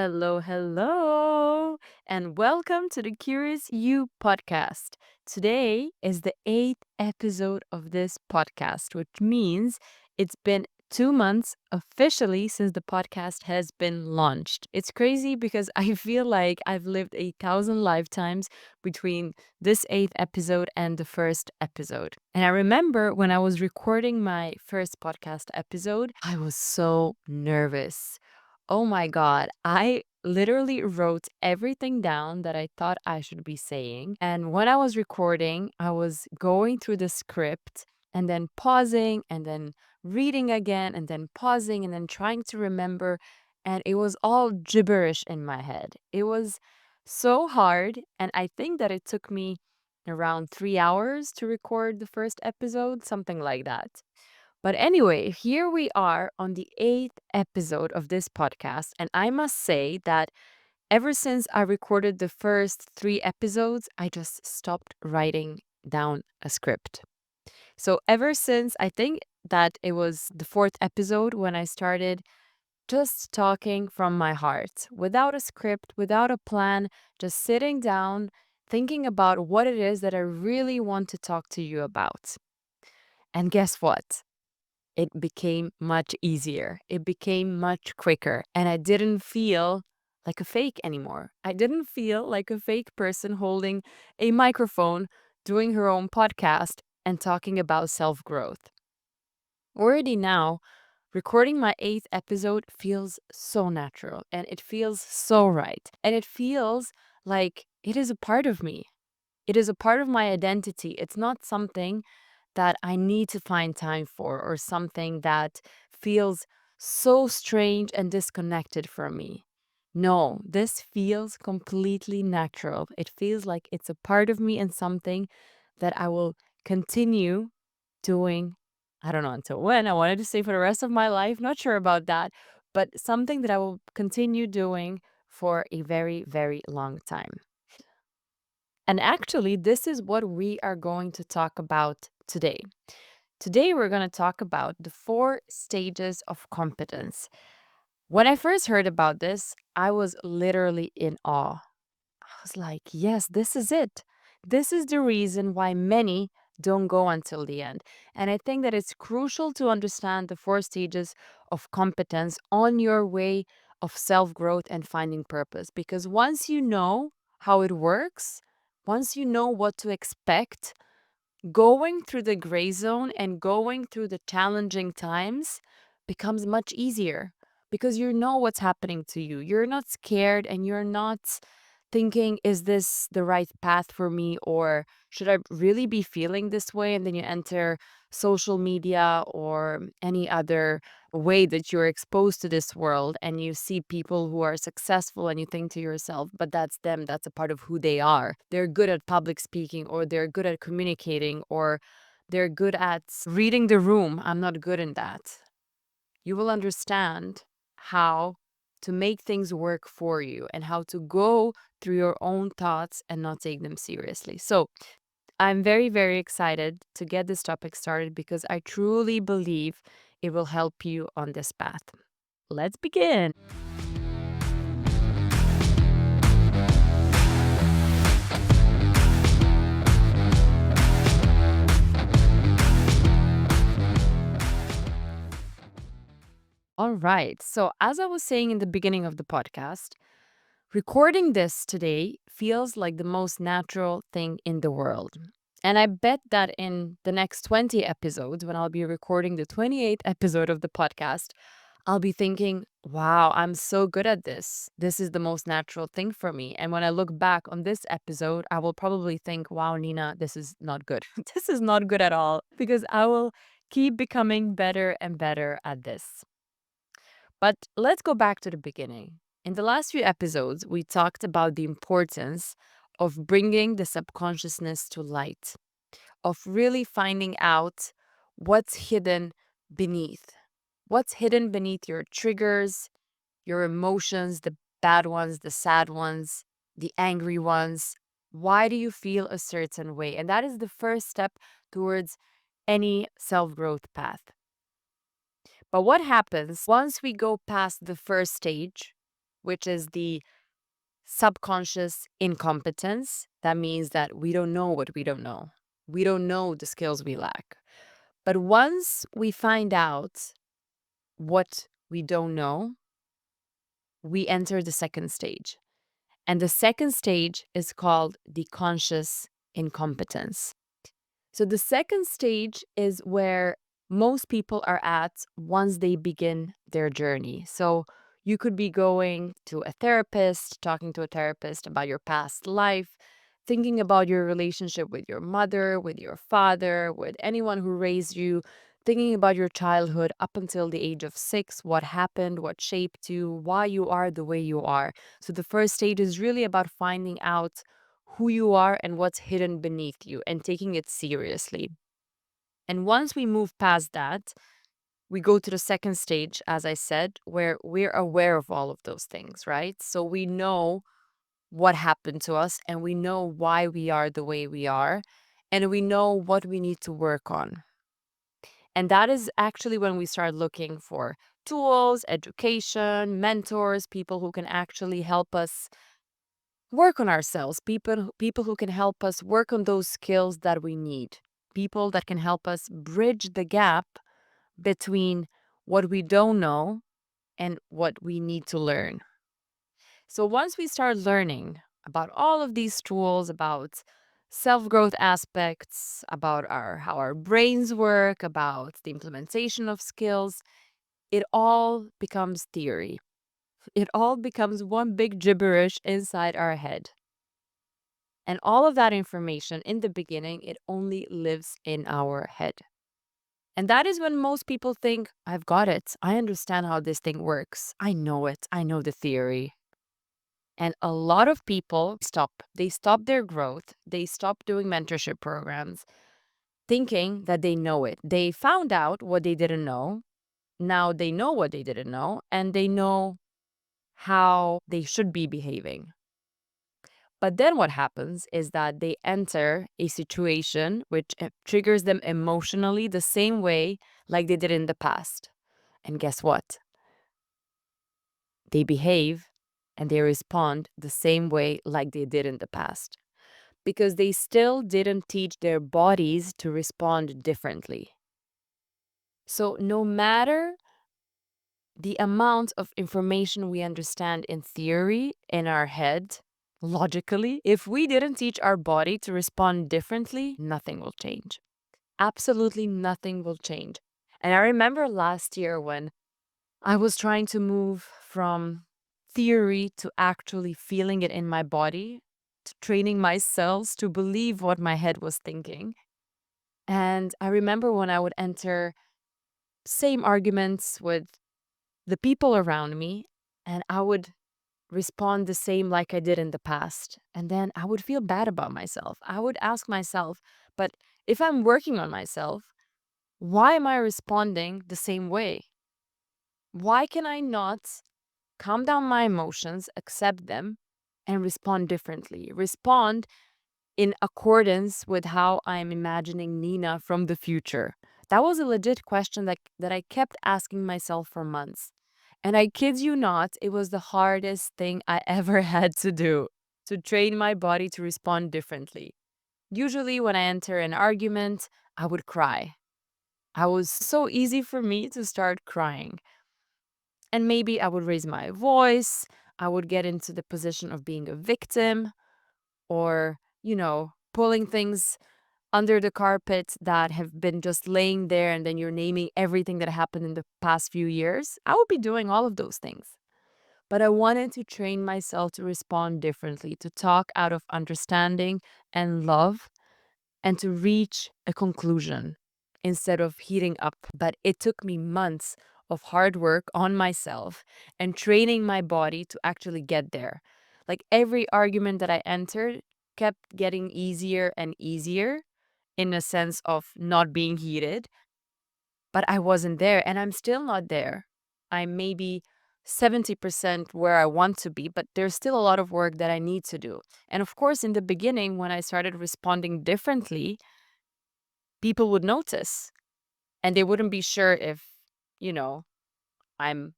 Hello, hello, and welcome to the Curious You podcast. Today is the eighth episode of this podcast, which means it's been 2 months officially since the podcast has been launched. It's crazy because I feel like I've lived 1,000 lifetimes between this eighth episode and the first episode. And I remember when I was recording my first podcast episode, I was so nervous. Oh my God. I literally wrote everything down that I thought I should be saying. And when I was recording, I was going through the script and then pausing and then reading again and then pausing and then trying to remember. And it was all gibberish in my head. It was so hard. And I think that it took me around 3 hours to record the first episode, something like that. But anyway, here we are on the eighth episode of this podcast. And I must say that ever since I recorded the first three episodes, I just stopped writing down a script. So ever since I think that it was the fourth episode when I started just talking from my heart without a script, without a plan, just sitting down, thinking about what it is that I really want to talk to you about. And guess what? It became much easier. It became much quicker. And I didn't feel like a fake anymore. I didn't feel like a fake person holding a microphone, doing her own podcast, and talking about self growth. Already now, recording my eighth episode feels so natural and it feels so right. And it feels like it is a part of me. It is a part of my identity. It's not something that I need to find time for or something that feels so strange and disconnected from me. No, this feels completely natural. It feels like it's a part of me and something that I will continue doing. I don't know until when. I wanted to say for the rest of my life, not sure about that, but something that I will continue doing for a very, very long time. And actually, this is what we are going to talk about today. Today, we're going to talk about the four stages of competence. When I first heard about this, I was literally in awe. I was like, yes, this is it. This is the reason why many don't go until the end. And I think that it's crucial to understand the four stages of competence on your way of self growth and finding purpose. Because once you know how it works, once you know what to expect, going through the gray zone and going through the challenging times becomes much easier because you know what's happening to you. You're not scared and you're not thinking, is this the right path for me? Or should I really be feeling this way? And then you enter social media or any other way that you're exposed to this world and you see people who are successful and you think to yourself, but that's them. That's a part of who they are. They're good at public speaking or they're good at communicating or they're good at reading the room. I'm not good in that. You will understand how to make things work for you and how to go through your own thoughts and not take them seriously. So, I'm very, very excited to get this topic started because I truly believe it will help you on this path. Let's begin. All right. So, as I was saying in the beginning of the podcast, recording this today feels like the most natural thing in the world. And I bet that in the next 20 episodes, when I'll be recording the 28th episode of the podcast, I'll be thinking, wow, I'm so good at this. This is the most natural thing for me. And when I look back on this episode, I will probably think, wow, Nina, this is not good. This is not good at all because I will keep becoming better and better at this. But let's go back to the beginning. In the last few episodes, we talked about the importance of bringing the subconsciousness to light, of really finding out what's hidden beneath. What's hidden beneath your triggers, your emotions, the bad ones, the sad ones, the angry ones. Why do you feel a certain way? And that is the first step towards any self growth path. But what happens once we go past the first stage, which is the subconscious incompetence. That means that we don't know what we don't know. We don't know the skills we lack. But once we find out what we don't know, we enter the second stage. And the second stage is called the conscious incompetence. So the second stage is where most people are at once they begin their journey. So you could be going to a therapist, talking to a therapist about your past life, thinking about your relationship with your mother, with your father, with anyone who raised you, thinking about your childhood up until the age of 6, what happened, what shaped you, why you are the way you are. So the first stage is really about finding out who you are and what's hidden beneath you and taking it seriously. And once we move past that, we go to the second stage, as I said, where we're aware of all of those things, right? So we know what happened to us and we know why we are the way we are and we know what we need to work on. And that is actually when we start looking for tools, education, mentors, people who can actually help us work on ourselves, people who can help us work on those skills that we need, people that can help us bridge the gap between what we don't know and what we need to learn. So once we start learning about all of these tools, about self-growth aspects, about our how our brains work, about the implementation of skills, it all becomes theory. It all becomes one big gibberish inside our head. And all of that information in the beginning, it only lives in our head. And that is when most people think, I've got it. I understand how this thing works. I know it. I know the theory. And a lot of people stop. They stop their growth. They stop doing mentorship programs thinking that they know it. They found out what they didn't know. Now they know what they didn't know and they know how they should be behaving. But then what happens is that they enter a situation which triggers them emotionally the same way like they did in the past. And guess what? They behave and they respond the same way like they did in the past because they still didn't teach their bodies to respond differently. So, no matter the amount of information we understand in theory in our head, logically, if we didn't teach our body to respond differently, nothing will change. Absolutely nothing will change. And I remember last year when I was trying to move from theory to actually feeling it in my body, to training my cells to believe what my head was thinking. And I remember when I would enter same arguments with the people around me, and I would respond the same like I did in the past. And then I would feel bad about myself. I would ask myself, but if I'm working on myself, why am I responding the same way? Why can I not calm down my emotions, accept them, and respond differently? Respond in accordance with how I'm imagining Nina from the future. That was a legit question that I kept asking myself for months. And I kid you not, it was the hardest thing I ever had to do to train my body to respond differently. Usually, when I enter an argument, I would cry. I was so easy for me to start crying. And maybe I would raise my voice. I would get into the position of being a victim or, pulling things under the carpet that have been just laying there and then you're naming everything that happened in the past few years. I would be doing all of those things. But I wanted to train myself to respond differently, to talk out of understanding and love, and to reach a conclusion instead of heating up. But it took me months of hard work on myself and training my body to actually get there. Like every argument that I entered kept getting easier and easier in a sense of not being heated, but I wasn't there and I'm still not there. I'm maybe 70% where I want to be, but there's still a lot of work that I need to do. And of course, in the beginning, when I started responding differently, people would notice and they wouldn't be sure if, you know, I'm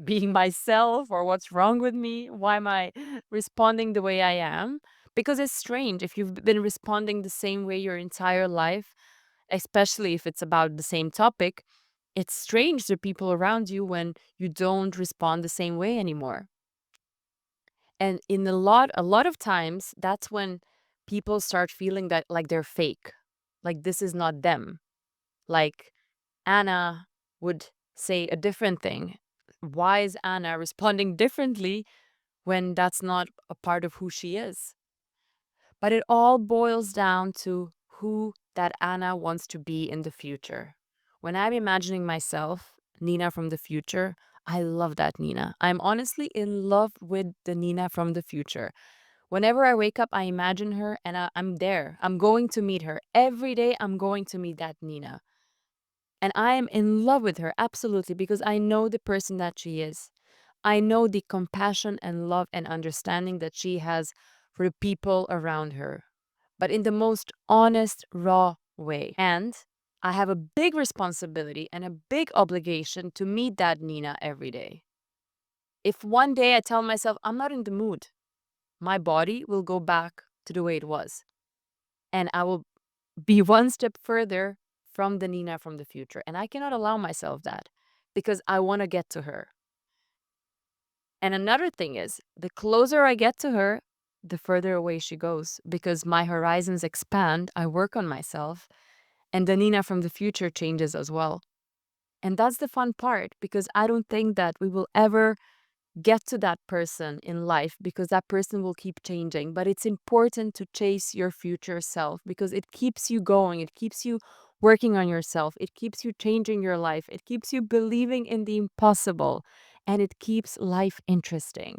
being myself or what's wrong with me? Why am I responding the way I am? Because it's strange if you've been responding the same way your entire life, especially if it's about the same topic. It's strange to people around you when you don't respond the same way anymore. And in a lot of times, that's when people start feeling that like they're fake, like this is not them. Like Anna would say a different thing. Why is Anna responding differently when that's not a part of who she is? But it all boils down to who that Anna wants to be in the future. When I'm imagining myself, Nina from the future, I love that Nina. I'm honestly in love with the Nina from the future. Whenever I wake up, I imagine her and I'm there. I'm going to meet her. Every day, I'm going to meet that Nina. And I am in love with her, absolutely, because I know the person that she is. I know the compassion and love and understanding that she has for the people around her, but in the most honest, raw way. And I have a big responsibility and a big obligation to meet that Nina every day. If one day I tell myself I'm not in the mood, my body will go back to the way it was. And I will be one step further from the Nina from the future. And I cannot allow myself that because I want to get to her. And another thing is, the closer I get to her, the further away she goes because my horizons expand. I work on myself, and the Nina from the future changes as well. And that's the fun part because I don't think that we will ever get to that person in life because that person will keep changing. But it's important to chase your future self because it keeps you going, it keeps you working on yourself, it keeps you changing your life, it keeps you believing in the impossible, and it keeps life interesting.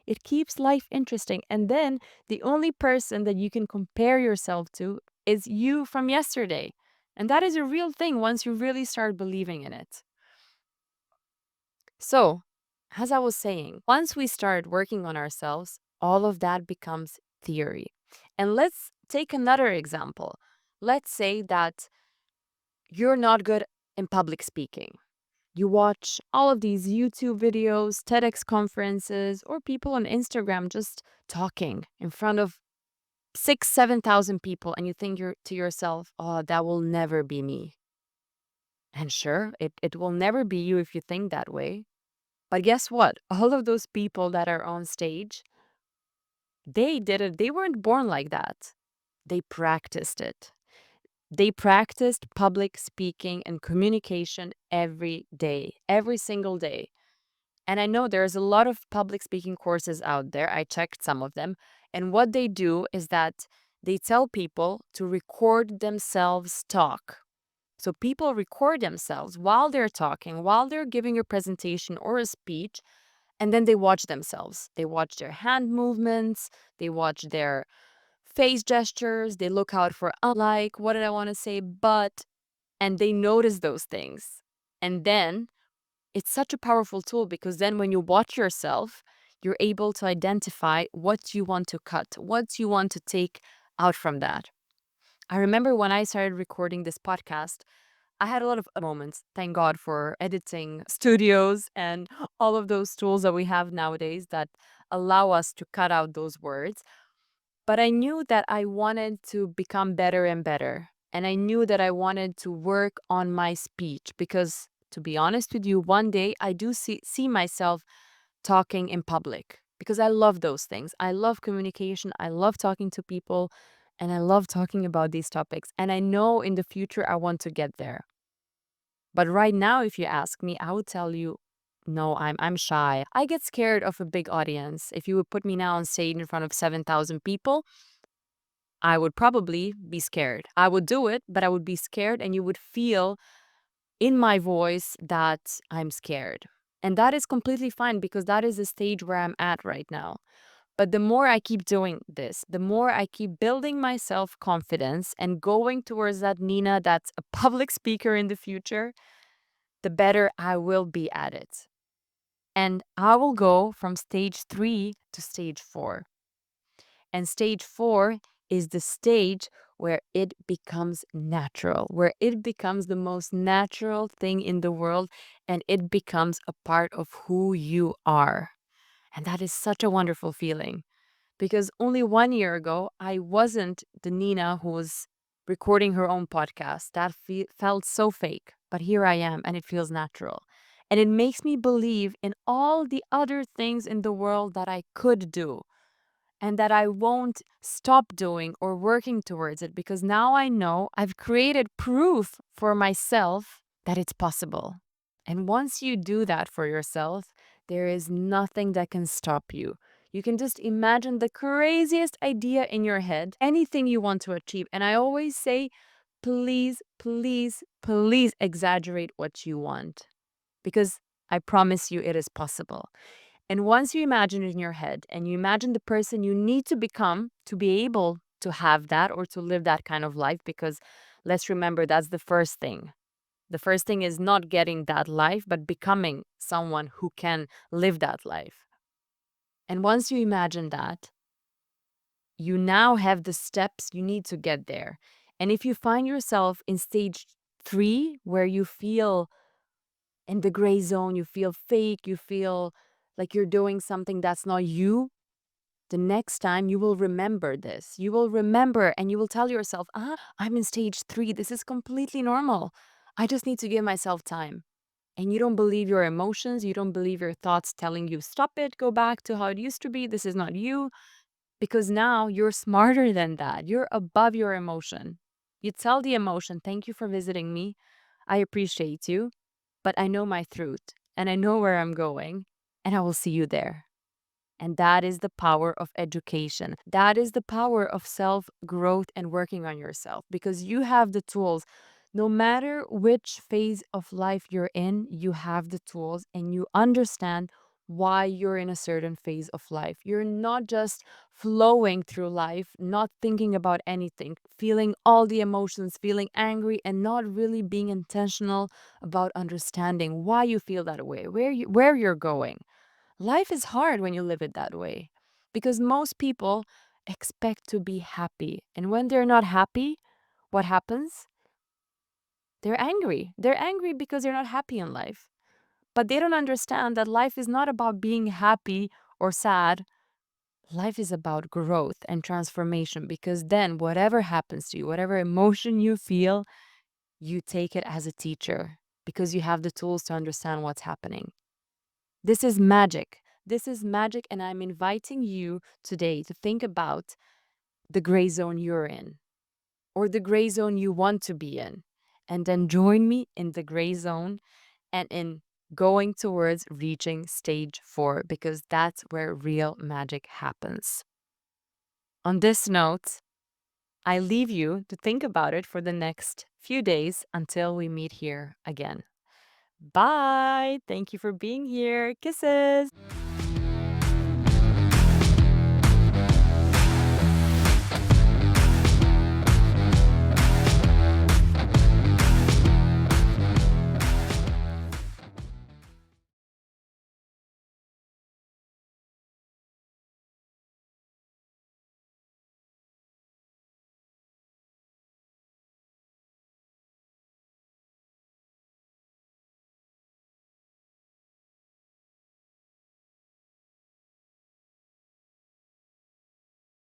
It keeps life interesting. And then the only person that you can compare yourself to is you from yesterday. And that is a real thing once you really start believing in it. So, as I was saying, once we start working on ourselves, all of that becomes theory. And let's take another example. Let's say that you're not good in public speaking. You watch all of these YouTube videos, TEDx conferences, or people on Instagram just talking in front of 7,000 people, and you think to yourself, oh, that will never be me. And sure, it will never be you if you think that way. But guess what? All of those people that are on stage, they did it. They weren't born like that. They practiced it. They practiced public speaking and communication every day, every single day. And I know there's a lot of public speaking courses out there. I checked some of them. And what they do is that they tell people to record themselves talk. So people record themselves while they're talking, while they're giving a presentation or a speech, and then they watch themselves. They watch their hand movements, they watch their face gestures, they look out for like, what did I want to say, but, and they notice those things. And then it's such a powerful tool because then when you watch yourself, you're able to identify what you want to cut, what you want to take out from that. I remember when I started recording this podcast, I had a lot of moments. Thank God for editing studios and all of those tools that we have nowadays that allow us to cut out those words. But I knew that I wanted to become better and better. And I knew that I wanted to work on my speech because, to be honest with you, one day I do see myself talking in public because I love those things. I love communication. I love talking to people and I love talking about these topics. And I know in the future I want to get there. But right now, if you ask me, I would tell you, no, I'm shy. I get scared of a big audience. If you would put me now on stage in front of 7,000 people, I would probably be scared. I would do it, but I would be scared, and you would feel in my voice that I'm scared. And that is completely fine because that is the stage where I'm at right now. But the more I keep doing this, the more I keep building my self confidence and going towards that Nina that's a public speaker in the future, the better I will be at it. And I will go from stage 3 to stage 4. And stage 4 is the stage where it becomes natural, where it becomes the most natural thing in the world and it becomes a part of who you are. And that is such a wonderful feeling because only 1 year ago, I wasn't the Nina who was recording her own podcast. That felt so fake. But here I am, and it feels natural. And it makes me believe in all the other things in the world that I could do and that I won't stop doing or working towards it because now I know I've created proof for myself that it's possible. And once you do that for yourself, there is nothing that can stop you. You can just imagine the craziest idea in your head, anything you want to achieve. And I always say, please, please, please exaggerate what you want because I promise you it is possible. And once you imagine it in your head and you imagine the person you need to become to be able to have that or to live that kind of life, because let's remember that's the first thing. The first thing is not getting that life, but becoming someone who can live that life. And once you imagine that, you now have the steps you need to get there. And if you find yourself in stage 3, where you feel in the gray zone, you feel fake, you feel like you're doing something that's not you, the next time you will remember this. You will remember and you will tell yourself, I'm in stage 3. This is completely normal. I just need to give myself time. And you don't believe your emotions. You don't believe your thoughts telling you, stop it, go back to how it used to be. This is not you. Because now you're smarter than that. You're above your emotion. You tell the emotion, thank you for visiting me. I appreciate you, but I know my truth and I know where I'm going, and I will see you there. And that is the power of education. That is the power of self growth and working on yourself because you have the tools. No matter which phase of life you're in, you have the tools and you understand why you're in a certain phase of life. You're not just flowing through life, not thinking about anything, feeling all the emotions, feeling angry, and not really being intentional about understanding why you feel that way, where you're going. Life is hard when you live it that way because most people expect to be happy. And when they're not happy, what happens? They're angry. They're angry because they're not happy in life. But they don't understand that life is not about being happy or sad. Life is about growth and transformation because then whatever happens to you, whatever emotion you feel, you take it as a teacher because you have the tools to understand what's happening. This is magic. This is magic, and I'm inviting you today to think about the gray zone you're in or the gray zone you want to be in. And then join me in the gray zone and in going towards reaching stage 4 because that's where real magic happens. On this note, I leave you to think about it for the next few days until we meet here again. Bye. Thank you for being here. Kisses.